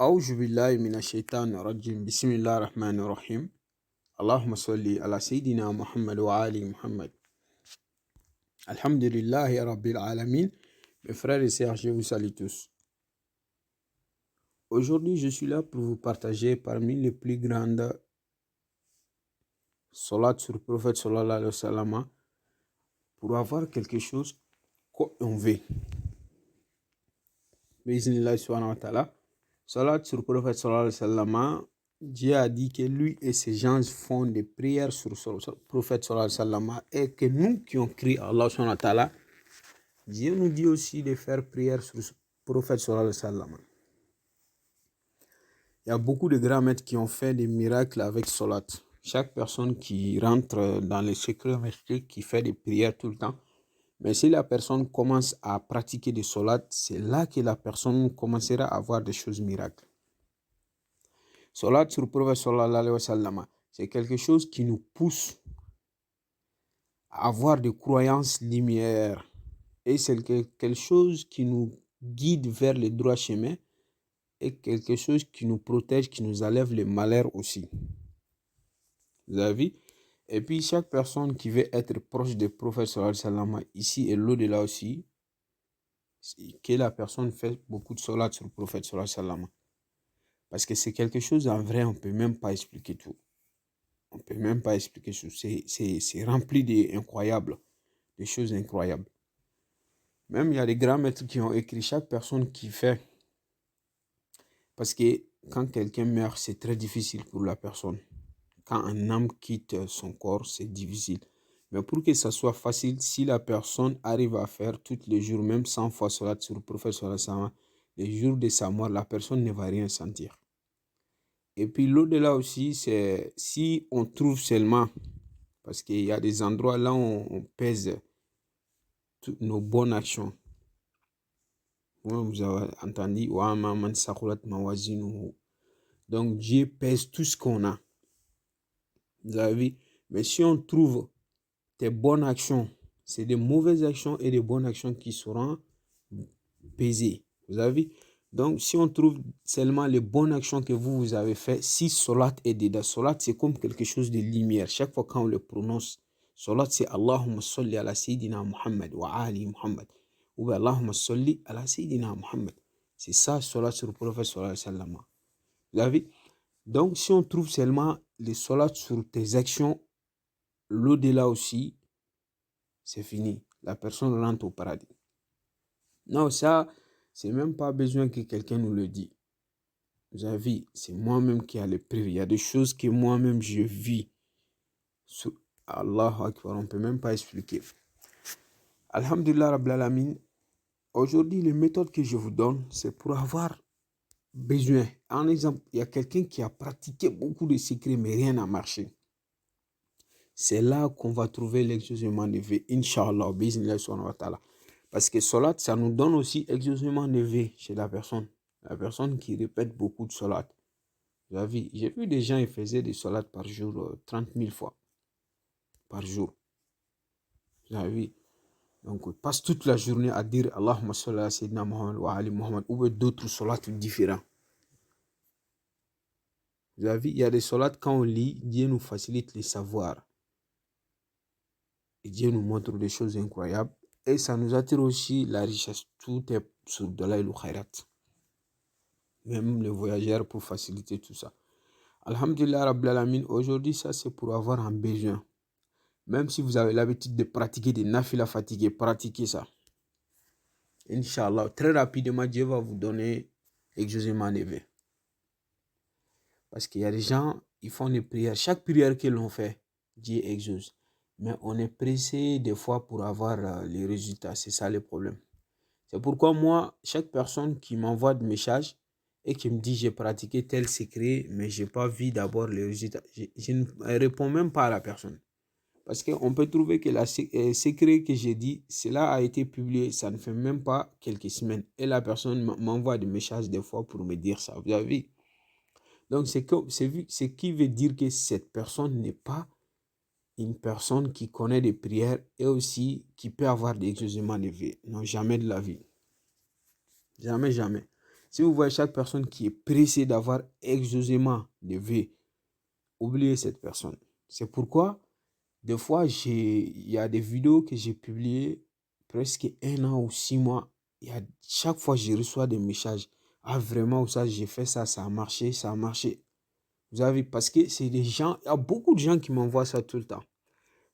أعوذ بالله من الشيطان الرجيم بسم الله الرحمن الرحيم اللهم صل على سيدنا محمد وعلى محمد. Alhamdulillahi Rabbil Alamin. Mes frères et sœurs, je vous salue tous. Aujourd'hui, je suis là pour vous partager parmi les plus grandes salats sur le prophète sallallahu alayhi wa sallam pour avoir quelque chose qu'on veut. Bismillah subhanahu wa ta'ala. Salat sur le prophète sallallahu alayhi wa sallam. Dieu a dit que lui et ses gens font des prières sur le prophète sallallahu alayhi wa sallam et que nous qui ont crié à Allah subhanahu wa ta'ala, Dieu nous dit aussi de faire prière sur le prophète sallallahu alayhi wa sallam. Il y a beaucoup de grands maîtres qui ont fait des miracles avec salat. Chaque personne qui rentre dans les secrets mystiques, qui fait des prières tout le temps, mais si la personne commence à pratiquer des salats, c'est là que la personne commencera à avoir des choses miracles. Salat sur le prophète sallallahu alayhi wa sallam, c'est quelque chose qui nous pousse à avoir des croyances lumière. Et c'est quelque chose qui nous guide vers le droit chemin et quelque chose qui nous protège, qui nous enlève les malheurs aussi. Vous avez vu? Et puis chaque personne qui veut être proche du prophète sallallahu alayhi wa sallam, ici et l'au-delà aussi, que la personne fait beaucoup de salat sur le prophète sallallahu alayhi wa sallam. Parce que c'est quelque chose en vrai, on ne peut même pas expliquer tout. On ne peut même pas expliquer tout. C'est rempli d'incroyables, des choses incroyables. Même il y a des grands maîtres qui ont écrit chaque personne qui fait. Parce que quand quelqu'un meurt, c'est très difficile pour la personne. Quand un âme quitte son corps, c'est difficile. Mais pour que ça soit facile, si la personne arrive à faire tous les jours, même 100 fois salat sur le prophète sallallahu alayhi wa sallam, les jours de sa mort, la personne ne va rien sentir. Et puis l'au-delà aussi, c'est si on trouve seulement, parce qu'il y a des endroits là où on pèse toutes nos bonnes actions. Vous avez entendu, donc Dieu pèse tout ce qu'on a. Vous avez vu? Mais si on trouve tes bonnes actions, c'est des mauvaises actions et des bonnes actions qui seront pesées. Vous avez vu? Donc, si on trouve seulement les bonnes actions que vous avez faites, si salat est dedans, salat c'est comme quelque chose de lumière. Chaque fois qu'on le prononce, salat c'est Allahumma salli ala Sayyidina Muhammad wa ali Muhammad. Ou Allahumma salli ala Sayyidina Muhammad. C'est ça, salat sur le prophète sallallahu alayhi wa sallam. Vous avez vu? Donc, si on trouve seulement les salats sur tes actions, l'au-delà aussi, c'est fini. La personne rentre au paradis. Non, ça, c'est même pas besoin que quelqu'un nous le dise. Vous avez vu, c'est moi-même qui ai les preuves. Il y a des choses que moi-même je vis. Allah Akbar, on ne peut même pas expliquer. Alhamdulillah Rabbil Alamin. Aujourd'hui, les méthodes que je vous donne, c'est pour avoir besoin. En exemple, il y a quelqu'un qui a pratiqué beaucoup de secrets, mais rien n'a marché. C'est là qu'on va trouver l'exaucement de vie. Inch'Allah, bismillah subhanahu wa ta'ala. Parce que salat, ça nous donne aussi exaucement de vie chez la personne. La personne qui répète beaucoup de salat. J'ai vu des gens qui faisaient des salats par jour, 30 000 fois. Par jour. Vous avez vu? Donc, ils passent toute la journée à dire Allahumma salli ala Sayyidina Muhammad wa ali Muhammad ou d'autres salats différents. Vous avez vu? Il y a des salats, quand on lit, Dieu nous facilite les savoirs. Et Dieu nous montre des choses incroyables. Et ça nous attire aussi la richesse. Tout est sur de l'aïl ou khairat. Même les voyageurs pour faciliter tout ça. Alhamdulillah Rabbil Alamin. Aujourd'hui, ça c'est pour avoir un besoin. Même si vous avez l'habitude de pratiquer des nafila fatigués, pratiquez ça. Inch'Allah, très rapidement, Dieu va vous donner exaucement élevé. Parce qu'il y a des gens, ils font des prières. Chaque prière que l'on fait, Dieu exauce. Mais on est pressé des fois pour avoir les résultats. C'est ça le problème. C'est pourquoi moi, chaque personne qui m'envoie des messages et qui me dit j'ai pratiqué tel secret, mais je n'ai pas vu d'abord les résultats, je ne réponds même pas à la personne. Parce qu'on peut trouver que le secret que j'ai dit, cela a été publié, ça ne fait même pas quelques semaines. Et la personne m'envoie des messages des fois pour me dire ça. Vous avez vu? Donc, ce qui veut dire que cette personne n'est pas une personne qui connaît des prières et aussi qui peut avoir des exaucements de vie. Non, jamais de la vie. Jamais, jamais. Si vous voyez chaque personne qui est pressée d'avoir exaucément des vœux, oubliez cette personne. C'est pourquoi, des fois, il y a des vidéos que j'ai publiées presque 1 an ou 6 mois. Chaque fois, je reçois des messages. Ah, vraiment, ça, j'ai fait ça, ça a marché, ça a marché. Vous avez vu, parce que c'est des gens, il y a beaucoup de gens qui m'envoient ça tout le temps.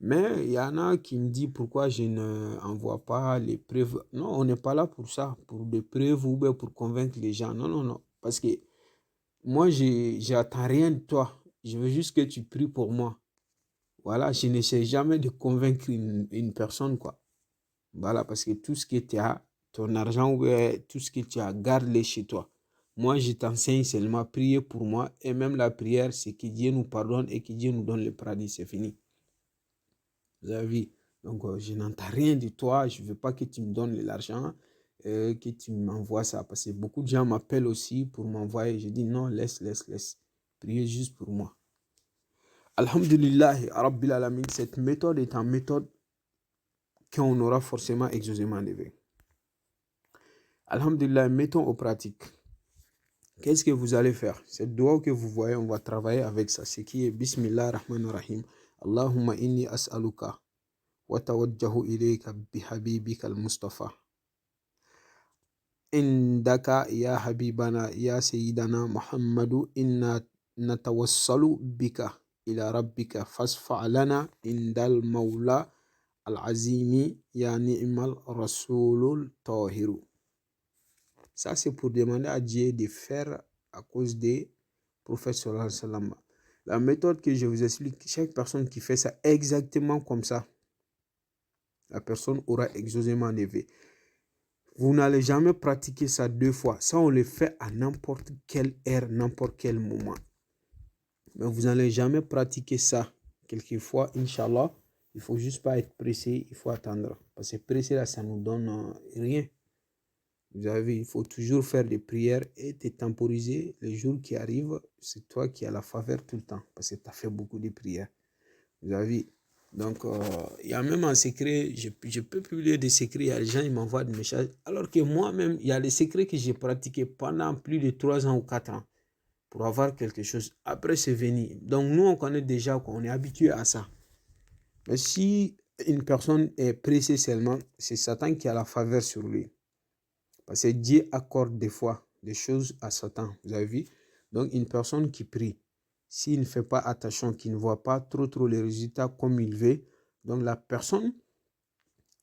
Mais il y en a qui me disent pourquoi je n'envoie pas les preuves. Non, on n'est pas là pour ça, pour des preuves ou bien pour convaincre les gens. Non, non, non. Parce que moi, j'attends rien de toi. Je veux juste que tu pries pour moi. Voilà, je n'essaie jamais de convaincre une personne, quoi. Voilà, parce que tout ce que tu as, ton argent ou bien tout ce que tu as, garde-le chez toi. Moi, je t'enseigne seulement à prier pour moi. Et même la prière, c'est que Dieu nous pardonne et que Dieu nous donne le paradis. C'est fini. Vous avez vu? Donc, je n'entends rien de toi. Je ne veux pas que tu me donnes l'argent, que tu m'envoies ça. Parce que beaucoup de gens m'appellent aussi pour m'envoyer. Je dis non, laisse, laisse, laisse. Priez juste pour moi. Alhamdulillah, Rabbil Alamin, cette méthode est une méthode qu'on aura forcément exaucément enlevée. Alhamdulillah, mettons aux pratiques. Qu'est-ce que vous allez faire? Cette doigt que vous voyez, on va travailler avec ça. Ce qui est Bismillah ar-Rahman ar-Rahim. Allahumma inni as'aluka wa tawajjahu ilayka bihabibika al-Mustafa. Indaka ya habibana ya sayyidana Muhammadu inna natawassalu bika ila rabbika fasfa' lana indal mawla al-azimi ya ni'mal rasulul tahiru. Ça, c'est pour demander à Dieu de faire à cause des prophètes sallallahu alayhi wa sallam. La méthode que je vous explique, chaque personne qui fait ça exactement comme ça, la personne aura exaucément enlevé. Vous n'allez jamais pratiquer ça 2 fois. Ça, on le fait à n'importe quelle heure, n'importe quel moment. Mais vous n'allez jamais pratiquer ça. Quelquefois, Inch'Allah, il ne faut juste pas être pressé, il faut attendre. Parce que pressé, là, ça ne nous donne rien. Vous avez vu, il faut toujours faire des prières et te temporiser. Les jours qui arrivent, c'est toi qui as la faveur tout le temps. Parce que tu as fait beaucoup de prières. Vous avez vu. Donc, il y a même un secret, je peux publier des secrets, il y a des gens qui m'envoient des messages. Alors que moi-même, il y a des secrets que j'ai pratiqués pendant plus de 3 ans ou 4 ans pour avoir quelque chose. Après, c'est venu. Donc, nous, on connaît déjà qu'on est habitué à ça. Mais si une personne est pressée seulement, c'est Satan qui a la faveur sur lui. Parce que Dieu accorde des fois des choses à Satan. Vous avez vu? Donc, une personne qui prie, s'il ne fait pas attention, qui ne voit pas trop les résultats comme il veut, donc la personne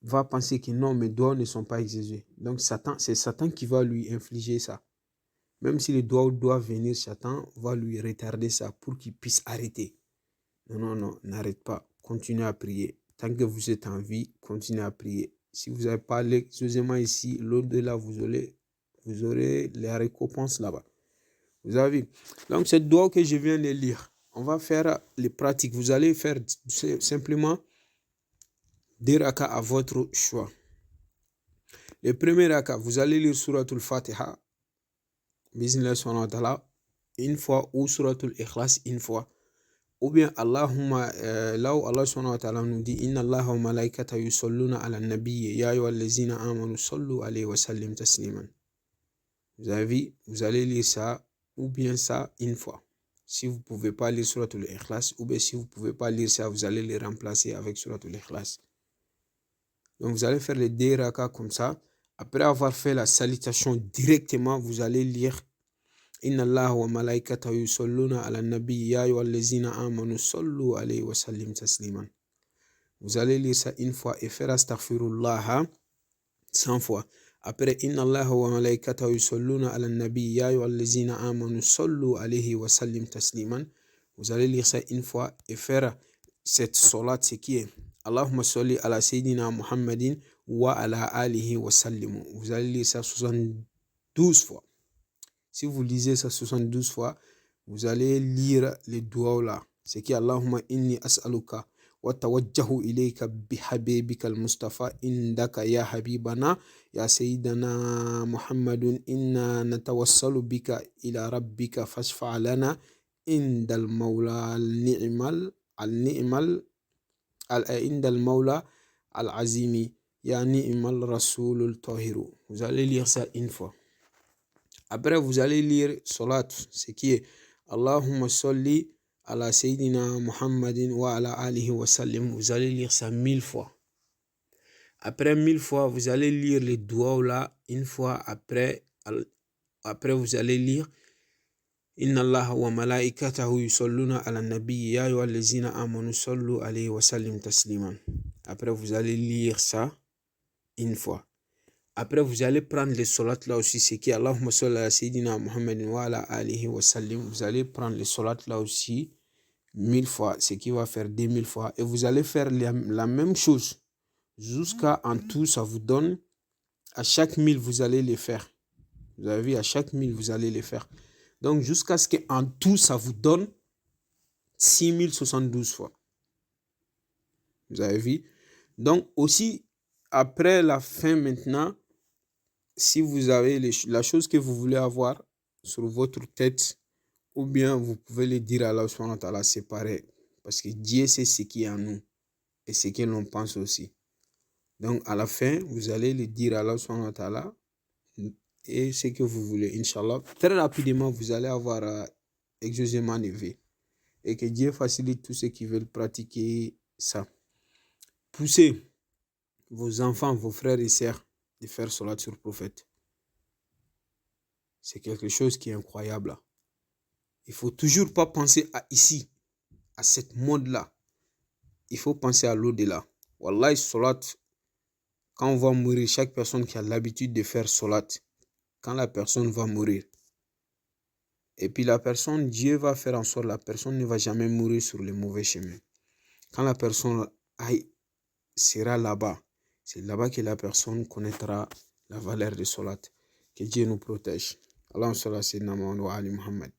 va penser que non, mes doigts ne sont pas exaucés. Donc, c'est Satan qui va lui infliger ça. Même si les doigts doivent venir, Satan va lui retarder ça pour qu'il puisse arrêter. Non, n'arrête pas. Continuez à prier. Tant que vous êtes en vie, continuez à prier. Si vous n'avez pas l'exaucément ici, l'au-delà, vous aurez les récompenses là-bas. Vous avez vu? Donc, cette doigt que je viens de lire, on va faire les pratiques. Vous allez faire simplement 2 rakas à votre choix. Le premier raka, vous allez lire Suratul Fatiha, Bismillah subhanahu wa ta'ala, une fois, ou Suratul Ikhlas, une fois. Ou bien Allahumma, là où Allah subhanahu wa ta'ala nous dit Inna Allah wa malaikata yusalluna ala nabiyyi ya ayyuhallazina amanu sallu alayhi wa sallim tasliman. Vous avez vu, vous allez lire ça ou bien ça une fois. Si vous ne pouvez pas lire Suratul Ikhlas, ou bien si vous ne pouvez pas lire ça, vous allez les remplacer avec Suratul Ikhlas. Donc vous allez faire les 2 rakas comme ça. Après avoir fait la salutation directement, vous allez lire Inna Allah wa malaikatahu yusalluna ala nabi ya ayyuhallazina amanu sallu alayhi wa sallim tasliman. Vous allez lire ça une fois et faire astaghfirullah 100 fois. Après Inna Allah wa malaikatahu yusalluna ala nabi ya ayyuhallazina amanu sallu alayhi wa sallim tasliman. Vous allez lire ça une fois et faire cette salat, ce qui est Allahumma salli ala sayyidina Muhammadin wa ala alihi wa sallimu. Vous allez lire ça 72 fois. Si vous lisez ça 72 fois, vous allez lire les doigts là. C'est qui Allahumma inni as'aluka wa tawajjahu ilayka bihabibika al-Mustafa indaka ya habibana ya sayyidana Muhammadun inna natawassalu bika ila rabbika fashfa' lana indal mawla al-ni'mal indal mawla al-azimi ya ni'mal rasulul tahiru. Vous allez lire ça une fois. Après, vous allez lire Salat, ce qui est Allahumma salli ala Sayyidina Muhammadin wa ala alihi wa sallim. Vous allez lire ça 1000 fois. Après 1000 fois, vous allez lire les doigts là. Une fois après, vous allez lire Inna Allah wa malaikatahu yusalluna ala nabi ya ayyuhallazina amanu sallu alayhi wa sallim tasliman. Après, vous allez lire ça une fois. Après, vous allez prendre les solats là aussi, c'est qui Allahumma salli ala Sayyidina Muhammadin wa ala alihi wa sallim. Vous allez prendre les solats là aussi 1000 fois, ce qui va faire 2000 fois. Et vous allez faire la même chose jusqu'à en tout, ça vous donne, à chaque 1000, vous allez les faire. Vous avez vu, à chaque 1000, vous allez les faire. Donc, jusqu'à ce qu'en tout, ça vous donne 6072 fois. Vous avez vu? Donc, aussi, après la fin maintenant, si vous avez la chose que vous voulez avoir sur votre tête, ou bien vous pouvez le dire à Allah subhanahu wa ta'ala, c'est pareil. Parce que Dieu sait ce qui est en nous et ce que l'on pense aussi. Donc, à la fin, vous allez le dire à Allah subhanahu wa ta'ala et ce que vous voulez, Inch'Allah. Très rapidement, vous allez avoir exaucement élevé. Et que Dieu facilite tous ceux qui veulent pratiquer ça. Poussez vos enfants, vos frères et sœurs de faire salat sur le prophète. C'est quelque chose qui est incroyable. Il ne faut toujours pas penser à ici, à cette mode-là. Il faut penser à l'au-delà. Wallahi, salat, quand on va mourir, chaque personne qui a l'habitude de faire salat, quand la personne va mourir, et puis la personne, Dieu va faire en sorte que la personne ne va jamais mourir sur le mauvais chemin. Quand la personne sera là-bas, c'est là-bas que la personne connaîtra la valeur de salat. Que Dieu nous protège. Allahumma salli ala sayyidina Muhammad wa ali Muhammad.